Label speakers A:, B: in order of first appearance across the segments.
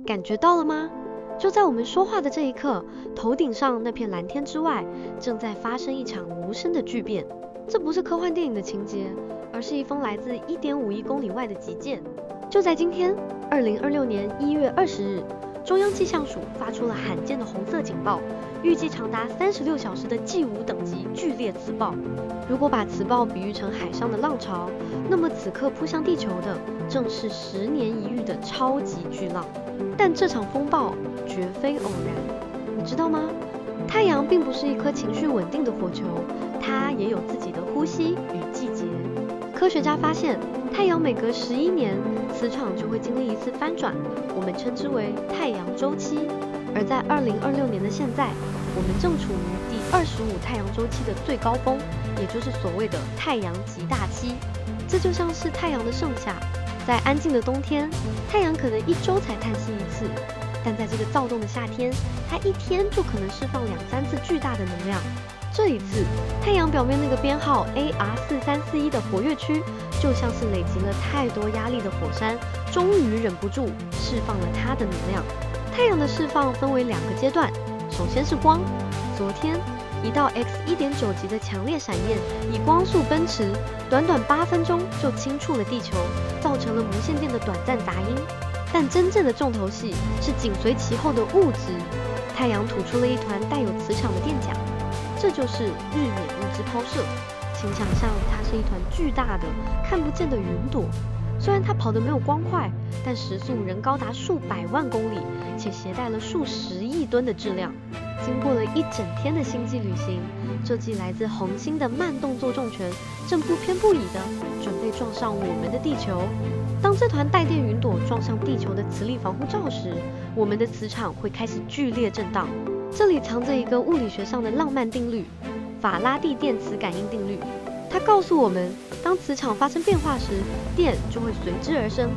A: 感觉到了吗？就在我们说话的这一刻，头顶上那片蓝天之外，正在发生一场无声的巨变。这不是科幻电影的情节，而是一封来自1.5亿公里外的急件。就在今天，2026年1月20日，中央气象署发出了罕见的红色警报，预计长达36小时的G5等级剧烈磁暴。如果把磁暴比喻成海上的浪潮，那么此刻扑向地球的正是10年一遇的超级巨浪。但这场风暴绝非偶然，你知道吗？太阳并不是一颗情绪稳定的火球，它也有自己的呼吸与季节。科学家发现，太阳每隔11年，磁场就会经历一次翻转，我们称之为太阳周期。而在2026年的现在，我们正处于第25太阳周期的最高峰，也就是所谓的太阳极大期。这就像是太阳的盛夏，在安静的冬天，太阳可能1周才叹息一次，但在这个躁动的夏天，它一天就可能释放2-3次巨大的能量。这一次，太阳表面那个编号 AR4341的活跃区，就像是累积了太多压力的火山，终于忍不住释放了它的能量。太阳的释放分为2个阶段，首先是光。昨天，一道 X1.9级的强烈闪焰以光速奔驰，短短8分钟就轻触了地球，造成了无线电的短暂杂音。但真正的重头戏是紧随其后的物质，太阳吐出了一团带有磁场的电浆，这就是日冕物质抛射。请想象它是一团巨大的看不见的云朵，虽然它跑得没有光快，但时速仍高达数百万公里，且携带了数十亿吨的质量。经过了一整天的星际旅行，这记来自恒星的慢动作重拳正不偏不倚地准备撞上我们的地球。当这团带电云朵撞上地球的磁力防护罩时，我们的磁场会开始剧烈震荡。这里藏着一个物理学上的浪漫定律——法拉第电磁感应定律。它告诉我们，当磁场发生变化时，电就会随之而生。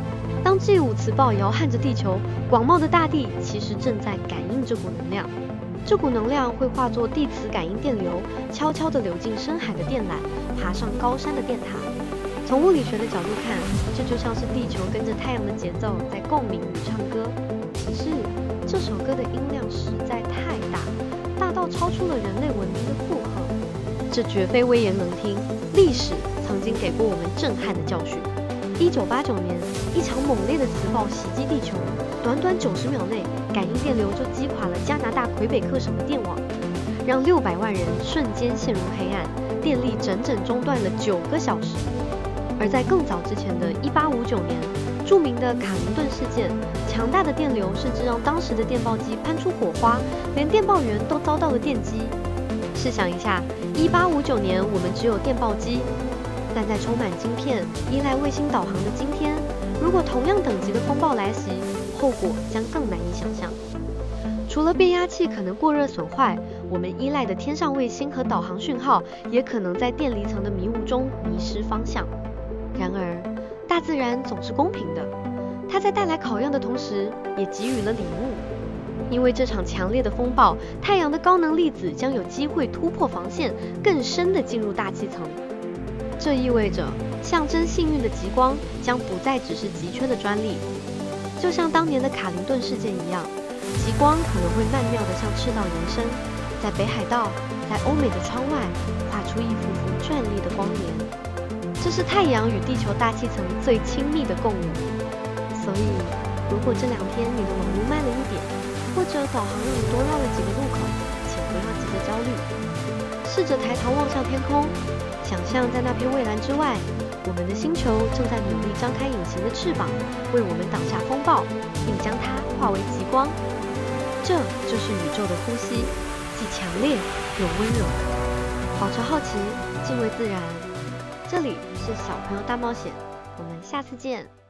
A: 当G5磁暴摇撼着地球，广袤的大地其实正在感应这股能量。这股能量会化作地磁感应电流，悄悄地流进深海的电缆，爬上高山的电塔。从物理学的角度看，这就像是地球跟着太阳的节奏在共鸣与唱歌。可是这首歌的音量实在太大，大到超出了人类文明的负荷。这绝非危言能听，历史曾经给过我们震撼的教训。1989年，一场猛烈的磁暴袭击地球，短短90秒内，感应电流就击垮了加拿大魁北克省的电网，让600万人瞬间陷入黑暗，电力整整中断了9个小时。而在更早之前的1859年，著名的卡林顿事件，强大的电流甚至让当时的电报机喷出火花，连电报员都遭到了电击。试想一下，1859年我们只有电报机，但在充满晶片、依赖卫星导航的今天，如果同样等级的风暴来袭，后果将更难以想象。除了变压器可能过热损坏，我们依赖的天上卫星和导航讯号也可能在电离层的迷雾中迷失方向。然而，大自然总是公平的，它在带来考验的同时，也给予了礼物。因为这场强烈的风暴，太阳的高能粒子将有机会突破防线，更深地进入大气层。这意味着，象征幸运的极光将不再只是极圈的专利。就像当年的卡林顿事件一样，极光可能会曼妙地向赤道延伸，在北海道，在欧美的窗外，画出一幅幅绚丽的光联。这是太阳与地球大气层最亲密的共舞。所以，如果这2天你的网路慢了一点，或者导航让你多绕了几个路口，请不要急着焦虑，试着抬头望向天空，想象在那片蔚蓝之外，我们的星球正在努力张开隐形的翅膀，为我们挡下风暴，并将它化为极光。这就是宇宙的呼吸，既强烈又温柔。保持好奇，敬畏自然。这里是小朋友大冒险，我们下次见。